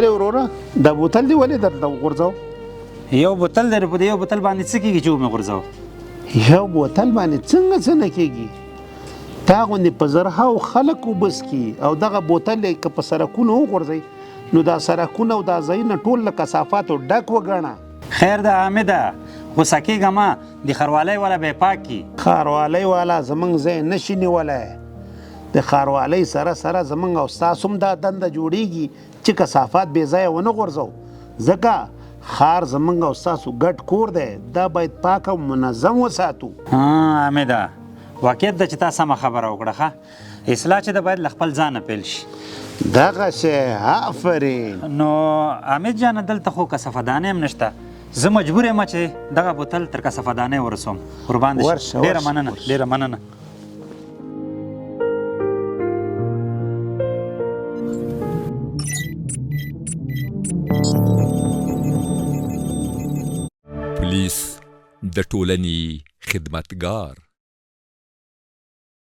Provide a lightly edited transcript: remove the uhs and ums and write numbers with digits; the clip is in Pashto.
ولې وروره دا بوتل دی ولې درته وغورځو؟ یو بوتل دی، په دې یو بوتل باندې څه کېږي چې ومې غورځوه؟ یو بوتل باندې څنګه څه نه کېږي؟ تا غوندې په زرهاو خلک وبس کي او دغه بوتل یې که په سړکونو وغورځئ نو دا سړکونه او دا ځایونه ټول له کثافاتو ډک وګڼه. خیر ده حامده، غوسه کېږه مه، د ښاروالۍ والا به یې پاک کي. ښاروالۍ والا زموږ ځای نشي نیولی. د ښاروالۍ سره سره زموږ او ستاسو هم دا دنده جوړیږي چې کثافات بې ځایه ونه غورځو، ځکه ښار زموږ او ستاسو ګډ کور دی، دا باید پاک او منظم وساتو. حامده واقعیت ده چې تا سمه خبره وکړه ښه، اصلاح چې ده باید له خپل ځانه پیل شي. دغسې آفرین. نو حامد جانه دلته خو کثافهدانۍ هم نشته، زه مجبور یم چې دغه بوتل تر کثافهدانۍ ورسوم. قربان دې شم، ډېره مننه ډېره مننه. پولیس د ټولنې خدمتګار